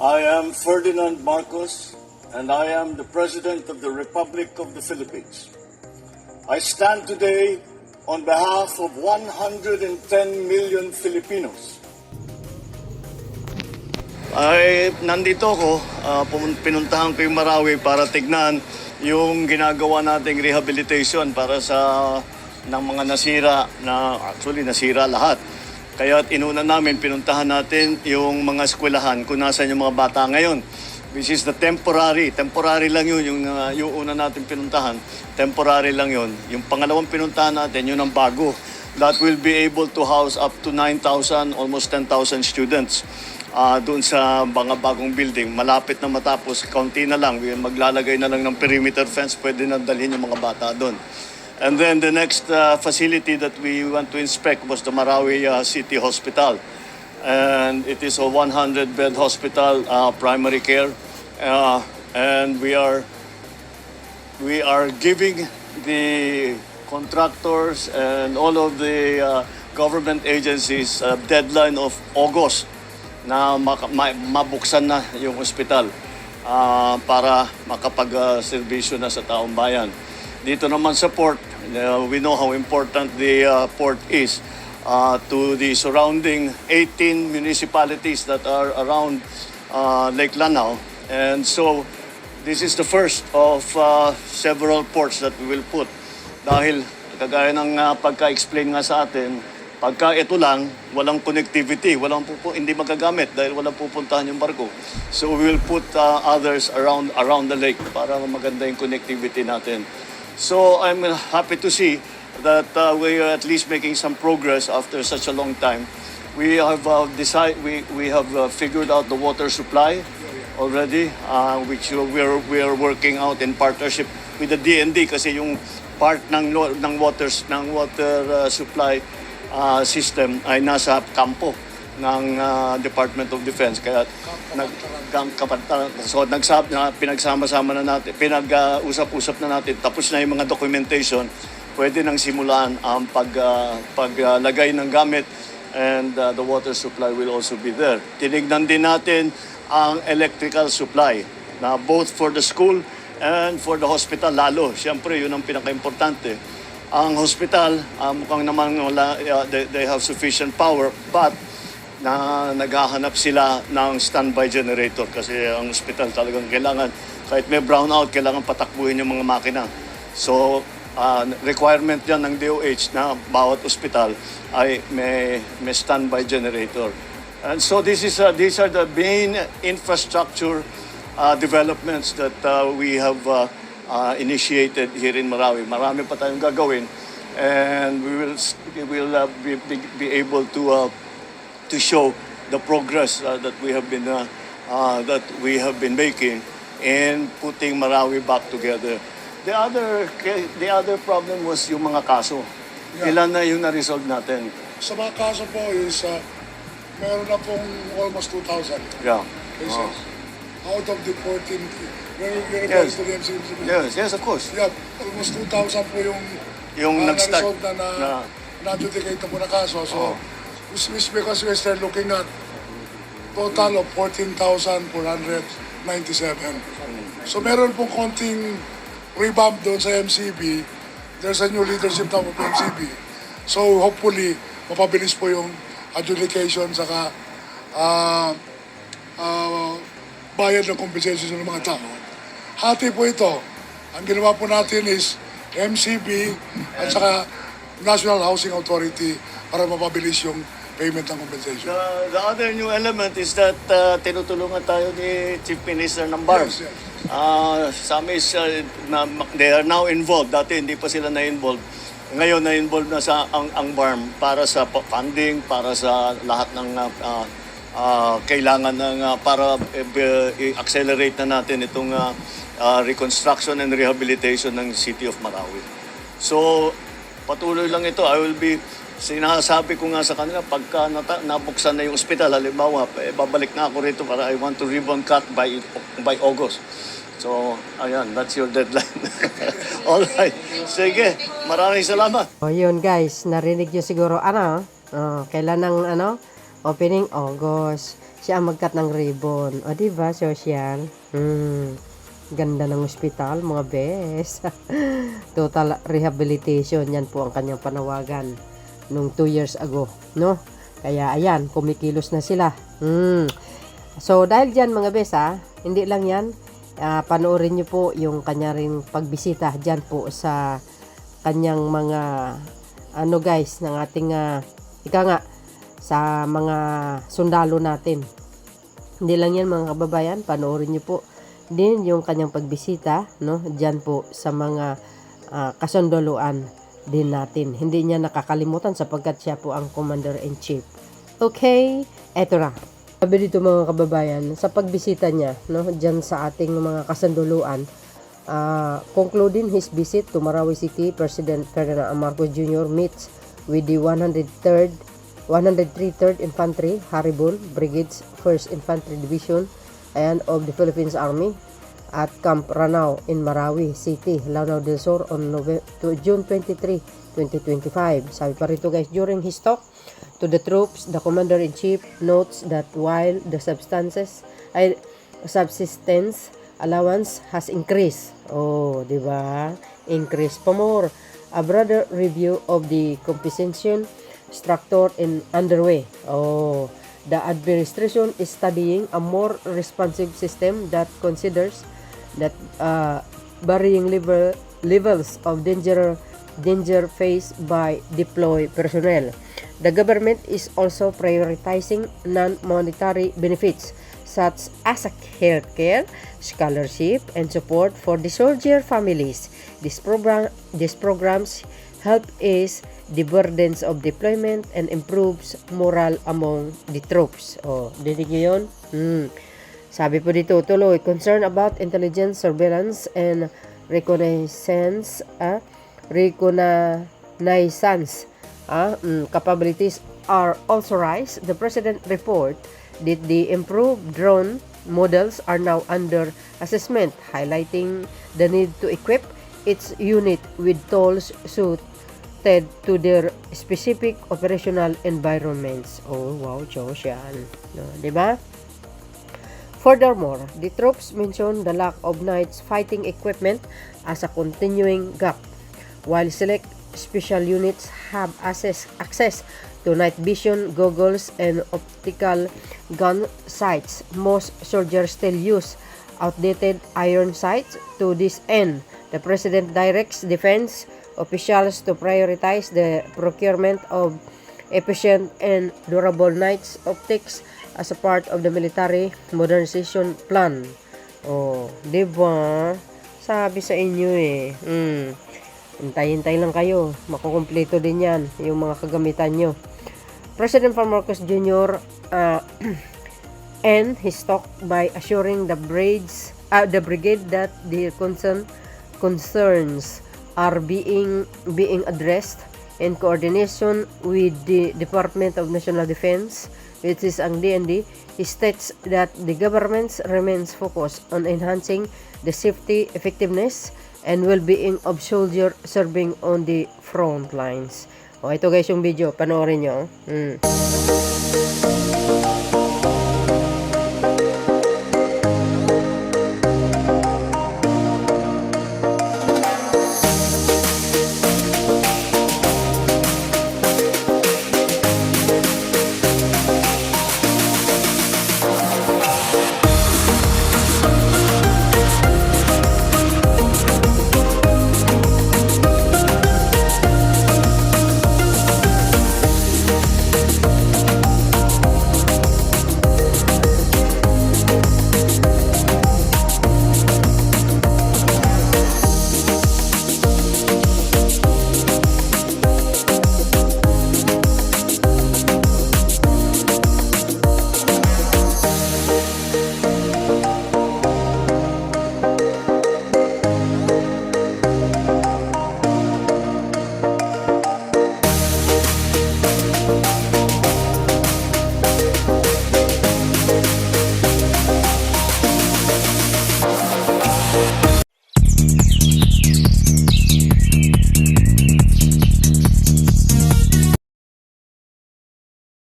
I am Ferdinand Marcos, and I am the President of the Republic of the Philippines. I stand today on behalf of 110 million Filipinos. Nandito ako, pinuntahan ko yung Marawi para tignan yung ginagawa nating rehabilitation para sa ng mga nasira nasira lahat. Kaya inuna namin, pinuntahan natin yung mga eskwelahan kung nasan yung mga bata ngayon. This is the temporary lang yun, yung una natin pinuntahan, temporary lang yun. Yung pangalawang pinuntahan natin, yun ang bago. That will be able to house up to 9,000, almost 10,000 students doon sa mga bagong building. Malapit na matapos, kaunti na lang, maglalagay na lang ng perimeter fence, pwede na dalhin yung mga bata doon. And then the next facility that we want to inspect was the Marawi City Hospital. And it is a 100-bed hospital, primary care. And we are giving the contractors and all of the government agencies a deadline of August na mabuksan na yung hospital para makapag-serbisyo na sa taong bayan. Dito naman sa port, we know how important the port is to the surrounding 18 municipalities that are around Lake Lanao. And so, this is the first of several ports that we will put. Dahil, kagaya ng pagka-explain nga sa atin, pagka ito lang, walang connectivity, hindi magagamit dahil walang pupuntahan yung barko. So, we will put others around the lake para maganda yung connectivity natin. So I'm happy to see that we are at least making some progress after such a long time. We have figured out the water supply already, which we are working out in partnership with the DND kasi yung part ng water supply system ay nasa kampo ng Department of Defense. Kaya pinagsama-sama na natin, pinag-usap-usap na natin, tapos na yung mga documentation, pwede nang simulan ang paglagay ng gamit, and the water supply will also be there. Tinignan din natin ang electrical supply na both for the school and for the hospital lalo. Siyempre, yun ang pinaka-importante. Ang hospital, mukhang naman they have sufficient power, but naghahanap sila ng standby generator kasi ang hospital talagang kailangan, kahit may brownout, kailangan patakbuhin yung mga makina. So, requirement yan ng DOH na bawat hospital ay may standby generator. And so these are the main infrastructure developments that we have initiated here in Marawi. Marami pa tayong gagawin, and we will be able to show the progress that we have been making in putting Marawi back together. The other problem was yung mga kaso. Yeah. Ilan na yung na-resolve natin? Sa mga kaso po is meron na pong almost 2,000 cases. Out of the 14, yes. To the MCMC. Yes, of course. Yeah, almost 2,000 po yung na-resolve na-adjudicate na po na kaso. So, because we start looking at total of 14,497. So meron pong konting revamp doon sa MCB. There's a new leadership now of MCB. So hopefully, mapabilis po yung adjudication saka bayad ng compensation ng mga tao. Hati po ito. Ang ginawa po natin is MCB at saka National Housing Authority para mapabilis yung payment ng compensation. The other new element is that tinutulungan tayo ni Chief Minister ng BARM. Yes, yes. Some is they are now involved. Dati hindi pa sila na-involved. Ngayon na-involved na sa ang BARM para sa funding, para sa lahat ng kailangan ng para i-accelerate na natin itong reconstruction and rehabilitation ng City of Marawi. So patuloy lang ito. Sinasabi ko nga sa kanila, pagka nabuksan na yung ospital, halimbawa, babalik na ako rito para I want to ribbon cut by August. So, ayan, that's your deadline. Alright, sige, maraming salamat. O yun guys, narinig nyo siguro, kailan ng opening August. siya ang magkat ng ribbon. O, diba, social? Ganda ng ospital, mga bes. Total rehabilitation, yan po ang kanyang panawagan nung 2 years ago, no? Kaya, ayan, kumikilos na sila. So, dahil dyan, mga bes, hindi lang yan, panoorin nyo po yung kanya ring pagbisita dyan po sa kanyang mga, guys, ng ating, ika nga, sa mga sundalo natin. Hindi lang yan, mga kababayan, panoorin nyo po din yung kanyang pagbisita, no, dyan po sa mga kasundaluan din natin. Hindi niya nakakalimutan sapagkat siya po ang Commander-in-Chief. Okay, eto na. Sabi dito, mga kababayan, sa pagbisita niya, no, dyan sa ating mga kasunduluan, concluding his visit to Marawi City, President Ferdinand Marcos Jr. meets with the 103rd Infantry Haribon Brigade's 1st Infantry Division and of the Philippines Army at Camp Ranao in Marawi City, Lanao del Sur on June 23, 2025. Sabi pa rito, guys, during his talk to the troops, the Commander-in-Chief notes that while the subsistence allowance has increased, di ba? Increase pa more. A broader review of the compensation structure in underway. The administration is studying a more responsive system that considers that varying levels of danger faced by deployed personnel. The government is also prioritizing non-monetary benefits such as healthcare, scholarship, and support for the soldier families. These programs help ease the burdens of deployment and improves morale among the troops. Dinig nyo yun? Sabi po dito, tuloy, concern about intelligence, surveillance, and reconnaissance capabilities are also raised. The President report that the improved drone models are now under assessment, highlighting the need to equip its unit with tools suited to their specific operational environments. Wow, Diyos yan. Diba? Furthermore, the troops mentioned the lack of night fighting equipment as a continuing gap. While select special units have access to night vision goggles and optical gun sights, most soldiers still use outdated iron sights. To this end, the President directs defense officials to prioritize the procurement of efficient and durable night optics as a part of the military modernization plan. Diba? Sabi sa inyo hintay-hintay lang kayo. Makukumpleto din yan, yung mga kagamitan nyo. President Marcos Jr. end his talk by assuring the brigade that the concerns are being addressed in coordination with the Department of National Defense, which is ang DND. He states that the government remains focused on enhancing the safety, effectiveness, and well-being of soldiers serving on the front lines. Ito guys yung video, panoorin nyo.